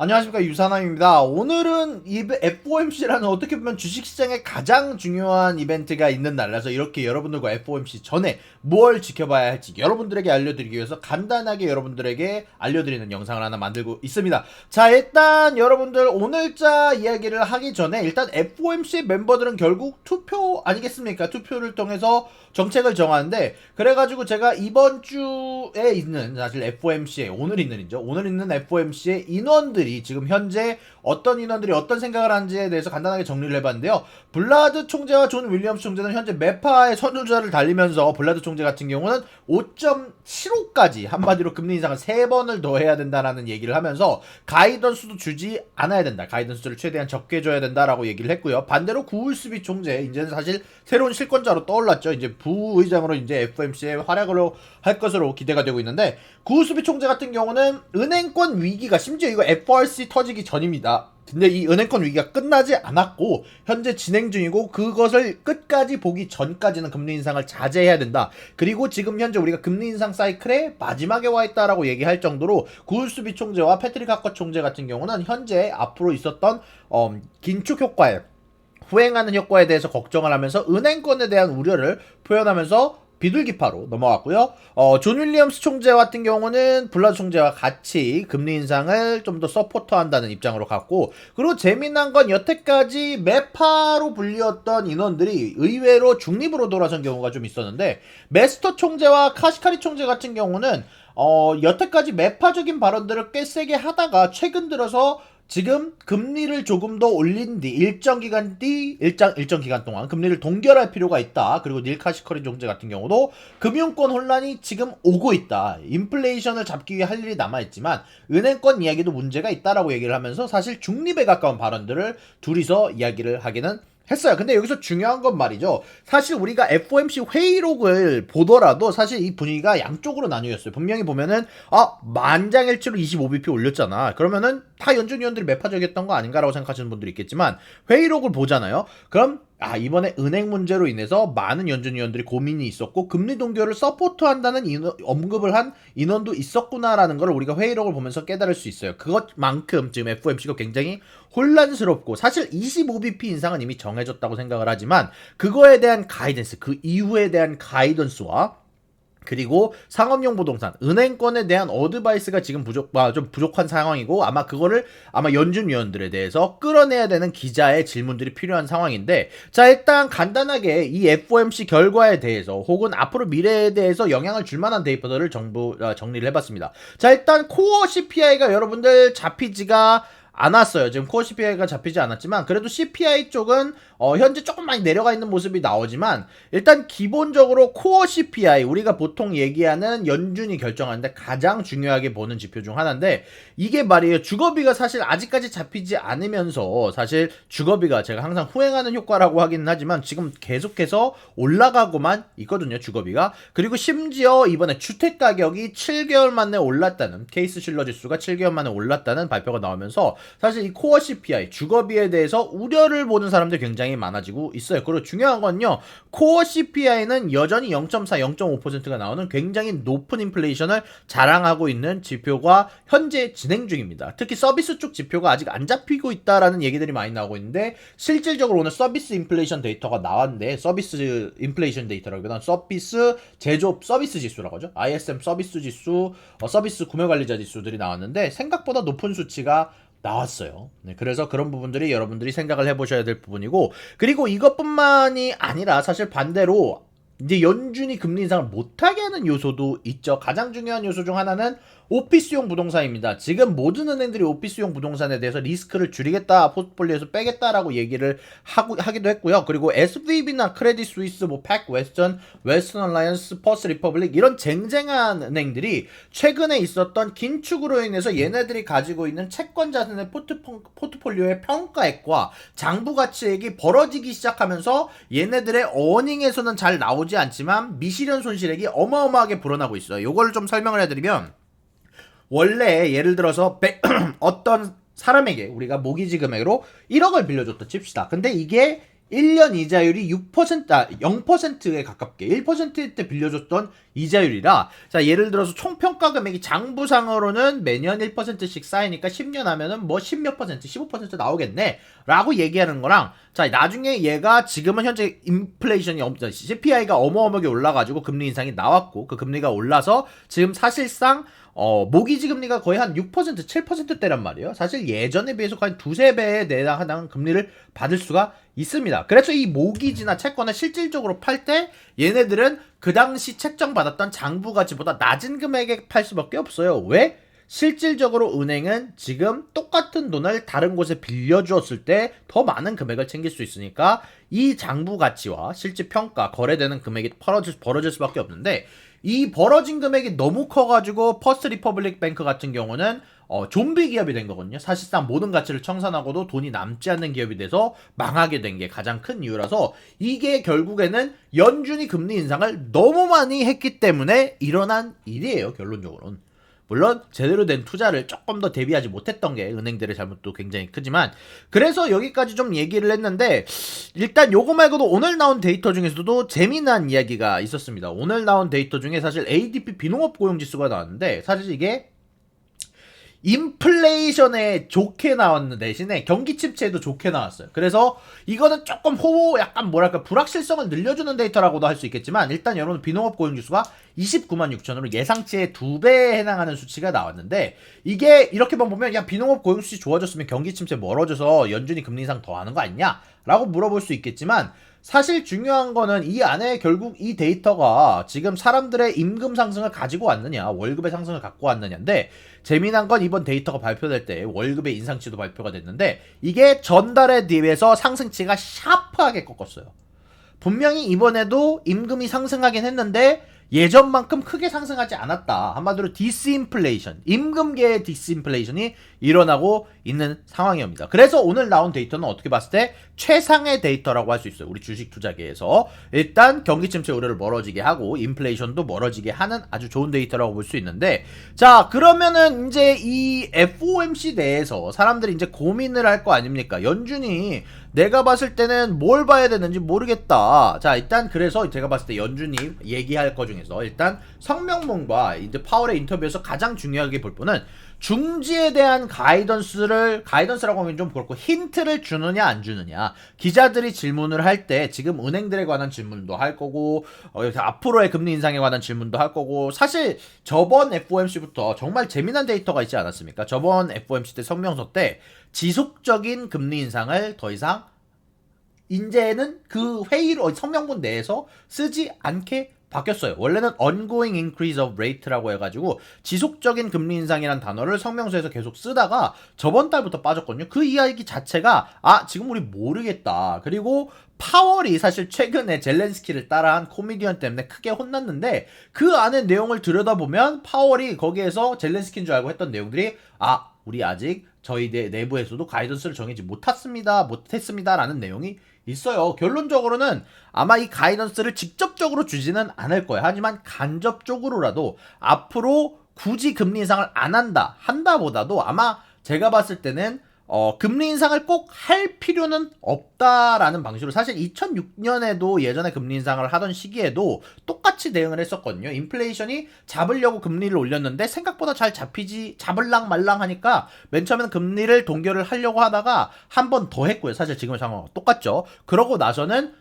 안녕하십니까, 유산함입니다. 오늘은 FOMC라는 어떻게 보면 주식시장에 가장 중요한 이벤트가 있는 날라서 이렇게 여러분들과 FOMC 전에 뭘 지켜봐야 할지 여러분들에게 알려드리기 위해서 간단하게 여러분들에게 알려드리는 영상을 하나 만들고 있습니다. 자, 일단 여러분들 오늘자 이야기를 하기 전에 일단 FOMC 멤버들은 결국 투표 아니겠습니까? 투표를 통해서 정책을 정하는데, 그래가지고 제가 이번 주에 있는, 사실 FOMC에 오늘 있는 FOMC의 인원들이 지금 현재 어떤 인원들이 어떤 생각을 하는지에 대해서 간단하게 정리를 해봤는데요. 블라드 총재와 존 윌리엄스 총재는 현재 매파의 선두자를 달리면서, 블라드 총재 같은 경우는 5.75까지 한마디로 금리 인상을 3번을 더 해야 된다라는 얘기를 하면서 가이던스도 주지 않아야 된다, 가이던스를 최대한 적게 줘야 된다라고 얘기를 했고요. 반대로 구울스비 총재, 이제는 사실 새로운 실권자로 떠올랐죠. 이제 부의장으로 이제 FOMC에 활약을 할 것으로 기대가 되고 있는데, 구울스비 총재 같은 경우는 은행권 위기가, 심지어 이거 FRC 터지기 전입니다. 근데 이 은행권 위기가 끝나지 않았고 현재 진행 중이고, 그것을 끝까지 보기 전까지는 금리 인상을 자제해야 된다. 그리고 지금 현재 우리가 금리 인상 사이클의 마지막에 와 있다라고 얘기할 정도로, 구울스비 총재와 패트릭 하커 총재 같은 경우는 현재 앞으로 있었던 긴축 효과에, 후행하는 효과에 대해서 걱정을 하면서 은행권에 대한 우려를 표현하면서 비둘기파로 넘어갔고요. 존 윌리엄스 총재 같은 경우는 블라드 총재와 같이 금리 인상을 좀 더 서포터한다는 입장으로 갔고, 그리고 재미난 건 여태까지 매파로 불리웠던 인원들이 의외로 중립으로 돌아선 경우가 좀 있었는데, 메스터 총재와 카시카리 총재 같은 경우는 여태까지 매파적인 발언들을 꽤 세게 하다가 최근 들어서 지금 금리를 조금 더 올린 뒤 일정 기간 동안 금리를 동결할 필요가 있다. 그리고 닐 카시커리 총재 같은 경우도 금융권 혼란이 지금 오고 있다, 인플레이션을 잡기 위해 할 일이 남아있지만 은행권 이야기도 문제가 있다라고 얘기를 하면서 사실 중립에 가까운 발언들을 둘이서 이야기를 하기는 했어요. 근데 여기서 중요한 건 말이죠, 사실 우리가 FOMC 회의록을 보더라도 사실 이 분위기가 양쪽으로 나뉘었어요. 분명히 보면은 만장일치로 25bp 올렸잖아, 그러면은 다 연준위원들이 매파적이었던 거 아닌가라고 생각하시는 분들이 있겠지만, 회의록을 보잖아요. 그럼 이번에 은행 문제로 인해서 많은 연준위원들이 고민이 있었고 금리 동결을 서포트한다는 언급을 한 인원도 있었구나라는 걸 우리가 회의록을 보면서 깨달을 수 있어요. 그것만큼 지금 FOMC가 굉장히 혼란스럽고, 사실 25bp 인상은 이미 정해졌다고 생각을 하지만 그거에 대한 가이던스, 그 이후에 대한 가이던스와 그리고 상업용 부동산, 은행권에 대한 어드바이스가 지금 좀 부족한 상황이고, 아마 그거를 연준 위원들에 대해서 끌어내야 되는 기자의 질문들이 필요한 상황인데, 자, 일단 간단하게 이 FOMC 결과에 대해서 혹은 앞으로 미래에 대해서 영향을 줄 만한 데이터들을 정리를 해봤습니다. 자, 일단 코어 CPI가 여러분들 잡히지가 않았어요. 지금 코어 CPI가 잡히지 않았지만 그래도 CPI 쪽은 현재 조금 많이 내려가 있는 모습이 나오지만, 일단 기본적으로 코어 CPI, 우리가 보통 얘기하는 연준이 결정하는데 가장 중요하게 보는 지표 중 하나인데, 이게 말이에요, 주거비가 사실 아직까지 잡히지 않으면서, 사실 주거비가 제가 항상 후행하는 효과라고 하기는 하지만 지금 계속해서 올라가고만 있거든요, 주거비가. 그리고 심지어 이번에 주택가격이 7개월 만에 올랐다는, 케이스 실러 지수가 7개월 만에 올랐다는 발표가 나오면서 사실 이 코어 CPI, 주거비에 대해서 우려를 보는 사람들이 굉장히 많아지고 있어요. 그리고 중요한 건요, 코어 CPI는 여전히 0.4, 0.5%가 나오는 굉장히 높은 인플레이션을 자랑하고 있는 지표가 현재 진행 중입니다. 특히 서비스 쪽 지표가 아직 안 잡히고 있다라는 얘기들이 많이 나오고 있는데, 실질적으로 오늘 서비스 인플레이션 데이터가 나왔는데, 서비스 인플레이션 데이터라기보다는 서비스 제조업 서비스 지수라고 하죠. ISM 서비스 지수, 서비스 구매관리자 지수들이 나왔는데 생각보다 높은 수치가 나왔어요. 네, 그래서 그런 부분들이 여러분들이 생각을 해보셔야 될 부분이고, 그리고 이것뿐만이 아니라 사실 반대로 이제 연준이 금리 인상을 못하게 하는 요소도 있죠. 가장 중요한 요소 중 하나는 오피스용 부동산입니다. 지금 모든 은행들이 오피스용 부동산에 대해서 리스크를 줄이겠다, 포트폴리오에서 빼겠다라고 얘기를 하기도 했고요. 그리고 SVB나 크레딧 스위스, 팩 웨스턴, 웨스턴 얼라이언스, 퍼스트 리퍼블릭, 이런 쟁쟁한 은행들이 최근에 있었던 긴축으로 인해서 얘네들이 가지고 있는 채권 자산의 포트폴리오의 평가액과 장부 가치액이 벌어지기 시작하면서 얘네들의 어닝에서는 잘 나오지 않지만 미실현 손실액이 어마어마하게 불어나고 있어요. 요걸 좀 설명을 해드리면, 원래 예를 들어서 어떤 사람에게 우리가 모기지 금액으로 1억을 빌려줬다 칩시다. 근데 이게 1년 이자율이 0%에 가깝게 1%때 빌려줬던 이자율이라, 자, 예를 들어서 총평가 금액이 장부상으로는 매년 1%씩 쌓이니까 10년 하면은 뭐 10몇 퍼센트, 15% 나오겠네 라고 얘기하는 거랑, 자, 나중에 얘가 지금은 현재 인플레이션이 CPI가 어마어마하게 올라가지고 금리 인상이 나왔고, 그 금리가 올라서 지금 사실상 모기지 금리가 거의 한 6%, 7%대란 말이에요. 사실 예전에 비해서 거의 두세 배에 해당하는 금리를 받을 수가 있습니다. 그래서 이 모기지나 채권을 실질적으로 팔 때 얘네들은 그 당시 책정받았던 장부 가치보다 낮은 금액에 팔 수밖에 없어요. 왜? 실질적으로 은행은 지금 똑같은 돈을 다른 곳에 빌려주었을 때 더 많은 금액을 챙길 수 있으니까 이 장부 가치와 실제 평가, 거래되는 금액이 벌어질 수밖에 없는데, 이 벌어진 금액이 너무 커가지고 퍼스트 리퍼블릭 뱅크 같은 경우는 좀비 기업이 된 거거든요. 사실상 모든 가치를 청산하고도 돈이 남지 않는 기업이 돼서 망하게 된 게 가장 큰 이유라서, 이게 결국에는 연준이 금리 인상을 너무 많이 했기 때문에 일어난 일이에요, 결론적으로는. 물론 제대로 된 투자를 조금 더 대비하지 못했던 게 은행들의 잘못도 굉장히 크지만, 그래서 여기까지 좀 얘기를 했는데, 일단 요거 말고도 오늘 나온 데이터 중에서도 재미난 이야기가 있었습니다. 오늘 나온 데이터 중에 사실 ADP 비농업 고용지수가 나왔는데, 사실 이게 인플레이션에 좋게 나왔는 대신에 경기 침체에도 좋게 나왔어요. 그래서 이거는 조금 약간 뭐랄까 불확실성을 늘려주는 데이터라고도 할 수 있겠지만, 일단 여러분 비농업 고용지수가 29만 6천으로 예상치의 2배에 해당하는 수치가 나왔는데, 이게 이렇게만 보면 야, 비농업 고용지수 좋아졌으면 경기 침체 멀어져서 연준이 금리 인상 더 하는 거 아니냐? 라고 물어볼 수 있겠지만, 사실 중요한 거는 이 안에 결국 이 데이터가 지금 사람들의 임금 상승을 가지고 왔느냐, 월급의 상승을 갖고 왔느냐인데, 재미난 건 이번 데이터가 발표될 때 월급의 인상치도 발표가 됐는데, 이게 전달에 비해서 상승치가 샤프하게 꺾었어요. 분명히 이번에도 임금이 상승하긴 했는데 예전만큼 크게 상승하지 않았다. 한마디로 디스인플레이션, 임금계의 디스인플레이션이 일어나고 있는 상황입니다. 그래서 오늘 나온 데이터는 어떻게 봤을 때 최상의 데이터라고 할 수 있어요. 우리 주식 투자계에서 일단 경기 침체 우려를 멀어지게 하고 인플레이션도 멀어지게 하는 아주 좋은 데이터라고 볼 수 있는데, 자, 그러면은 이제 이 FOMC 내에서 사람들이 이제 고민을 할 거 아닙니까? 연준이 내가 봤을 때는 뭘 봐야 되는지 모르겠다. 자, 일단 그래서 제가 봤을 때 연준이 얘기할 거 중에서 일단 성명문과 이제 파월의 인터뷰에서 가장 중요하게 볼 거는 중지에 대한 가이던스라고 하면 좀 그렇고 힌트를 주느냐 안 주느냐. 기자들이 질문을 할 때 지금 은행들에 관한 질문도 할 거고, 앞으로의 금리 인상에 관한 질문도 할 거고, 사실 저번 FOMC부터 정말 재미난 데이터가 있지 않았습니까? 저번 FOMC 때 성명서 때 지속적인 금리 인상을 더 이상 이제는 그 회의로 성명문 내에서 쓰지 않게 바뀌었어요. 원래는 ongoing increase of rate라고 해가지고 지속적인 금리 인상이란 단어를 성명서에서 계속 쓰다가 저번 달부터 빠졌거든요. 그 이야기 자체가 지금 우리 모르겠다. 그리고 파월이 사실 최근에 젤렌스키를 따라한 코미디언 때문에 크게 혼났는데, 그 안에 내용을 들여다보면 파월이 거기에서 젤렌스키인 줄 알고 했던 내용들이 우리 아직 저희 내부에서도 가이던스를 정하지 못했습니다라는 내용이 있어요. 결론적으로는 아마 이 가이던스를 직접적으로 주지는 않을 거예요. 하지만 간접적으로라도 앞으로 굳이 금리 인상을 안 한다보다도 아마 제가 봤을 때는 금리 인상을 꼭 할 필요는 없다라는 방식으로, 사실 2006년에도 예전에 금리 인상을 하던 시기에도 똑같이 대응을 했었거든요. 인플레이션이 잡으려고 금리를 올렸는데 생각보다 잘 잡을랑 말랑 하니까 맨 처음에는 금리를 동결을 하려고 하다가 한 번 더 했고요. 사실 지금의 상황은 똑같죠. 그러고 나서는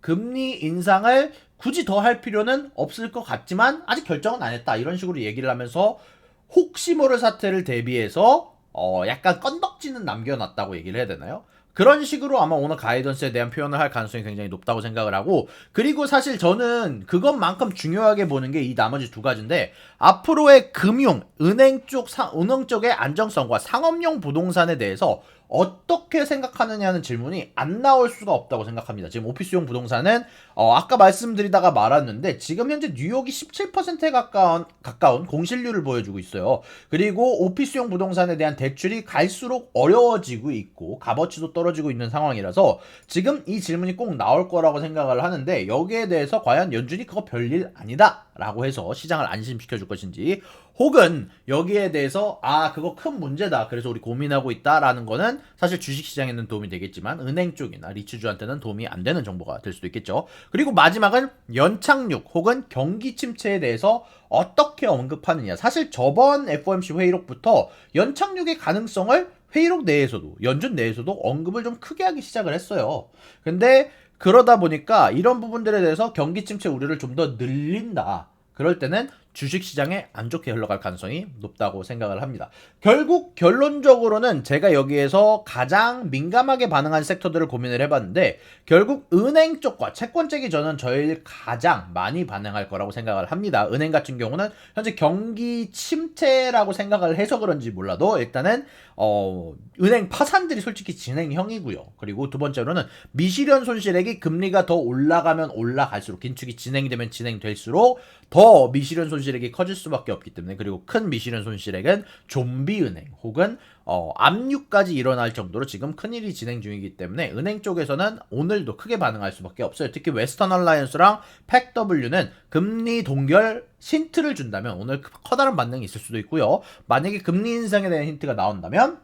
금리 인상을 굳이 더 할 필요는 없을 것 같지만 아직 결정은 안 했다, 이런 식으로 얘기를 하면서 혹시 모를 사태를 대비해서 약간 건덕지는 남겨놨다고 얘기를 해야 되나요? 그런 식으로 아마 오늘 가이던스에 대한 표현을 할 가능성이 굉장히 높다고 생각을 하고, 그리고 사실 저는 그것만큼 중요하게 보는 게 이 나머지 두 가지인데, 앞으로의 은행 쪽의 안정성과 상업용 부동산에 대해서 어떻게 생각하느냐는 질문이 안 나올 수가 없다고 생각합니다. 지금 오피스용 부동산은 아까 말씀드리다가 말았는데 지금 현재 뉴욕이 17%에 가까운 공실률을 보여주고 있어요. 그리고 오피스용 부동산에 대한 대출이 갈수록 어려워지고 있고 값어치도 떨어지고 있는 상황이라서 지금 이 질문이 꼭 나올 거라고 생각을 하는데, 여기에 대해서 과연 연준이 그거 별일 아니다 라고 해서 시장을 안심시켜 줄 것인지, 혹은 여기에 대해서 그거 큰 문제다, 그래서 우리 고민하고 있다라는 거는 사실 주식시장에는 도움이 되겠지만 은행 쪽이나 리츠주한테는 도움이 안 되는 정보가 될 수도 있겠죠. 그리고 마지막은 연착륙 혹은 경기 침체에 대해서 어떻게 언급하느냐. 사실 저번 FOMC 회의록부터 연착륙의 가능성을 회의록 내에서도, 연준 내에서도 언급을 좀 크게 하기 시작을 했어요. 근데 그러다 보니까 이런 부분들에 대해서 경기 침체 우려를 좀 더 늘린다, 그럴 때는 주식시장에 안 좋게 흘러갈 가능성이 높다고 생각을 합니다. 결국 결론적으로는 제가 여기에서 가장 민감하게 반응한 섹터들을 고민을 해봤는데, 결국 은행 쪽과 채권 쪽이 저는 제일 가장 많이 반응할 거라고 생각을 합니다. 은행 같은 경우는 현재 경기 침체라고 생각을 해서 그런지 몰라도 일단은 은행 파산들이 솔직히 진행형이고요. 그리고 두 번째로는 미실현 손실액이 금리가 더 올라가면 올라갈수록, 긴축이 진행이 되면 진행될수록 더 미실현 손실액이 커질 수밖에 없기 때문에, 그리고 큰 미실현 손실액은 좀비은행 혹은 압류까지 일어날 정도로 지금 큰일이 진행 중이기 때문에 은행 쪽에서는 오늘도 크게 반응할 수밖에 없어요. 특히 웨스턴 얼라이언스랑 팩W는 금리 동결 힌트를 준다면 오늘 커다란 반응이 있을 수도 있고요. 만약에 금리 인상에 대한 힌트가 나온다면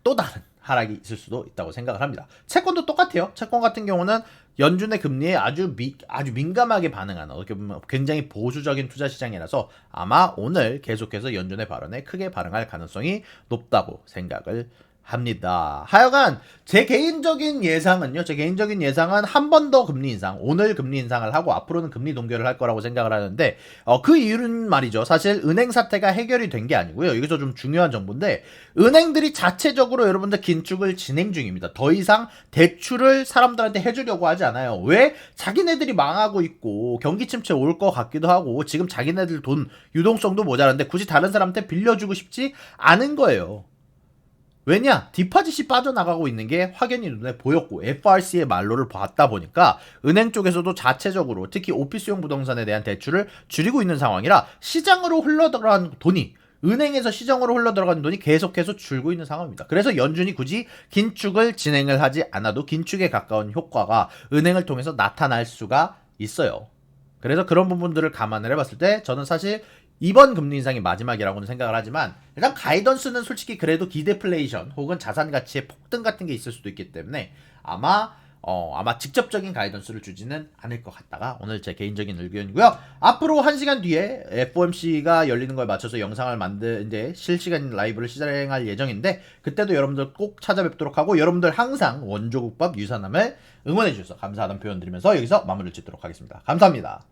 또 다른 하락이 있을 수도 있다고 생각을 합니다. 채권도 똑같아요. 채권 같은 경우는 연준의 금리에 아주 민감하게 반응하는, 어떻게 보면 굉장히 보수적인 투자 시장이라서 아마 오늘 계속해서 연준의 발언에 크게 반응할 가능성이 높다고 생각을 합니다. 하여간 제 개인적인 예상은 한 번 더 금리 인상, 오늘 금리 인상을 하고 앞으로는 금리 동결을 할 거라고 생각을 하는데, 그 이유는 말이죠, 사실 은행 사태가 해결이 된 게 아니고요. 여기서 좀 중요한 정보인데, 은행들이 자체적으로 여러분들 긴축을 진행 중입니다. 더 이상 대출을 사람들한테 해주려고 하지 않아요. 왜? 자기네들이 망하고 있고 경기 침체 올 것 같기도 하고 지금 자기네들 돈 유동성도 모자란데 굳이 다른 사람한테 빌려주고 싶지 않은 거예요. 왜냐? 디파짓이 빠져나가고 있는 게 확연히 눈에 보였고 FRC의 말로를 봤다 보니까 은행 쪽에서도 자체적으로 특히 오피스용 부동산에 대한 대출을 줄이고 있는 상황이라 시장으로 흘러들어간 돈이, 은행에서 시장으로 흘러들어가는 돈이 계속해서 줄고 있는 상황입니다. 그래서 연준이 굳이 긴축을 진행을 하지 않아도 긴축에 가까운 효과가 은행을 통해서 나타날 수가 있어요. 그래서 그런 부분들을 감안을 해봤을 때 저는 사실 이번 금리 인상이 마지막이라고는 생각을 하지만, 일단 가이던스는 솔직히 그래도 기대플레이션 혹은 자산 가치의 폭등 같은 게 있을 수도 있기 때문에 아마 직접적인 가이던스를 주지는 않을 것 같다가 오늘 제 개인적인 의견이고요. 앞으로 1시간 뒤에 FOMC가 열리는 거에 맞춰서 영상을 이제 실시간 라이브를 실행할 예정인데, 그때도 여러분들 꼭 찾아뵙도록 하고, 여러분들 항상 원조국밥 유산함을 응원해 주셔서 감사하다는 표현 드리면서 여기서 마무리를 짓도록 하겠습니다. 감사합니다.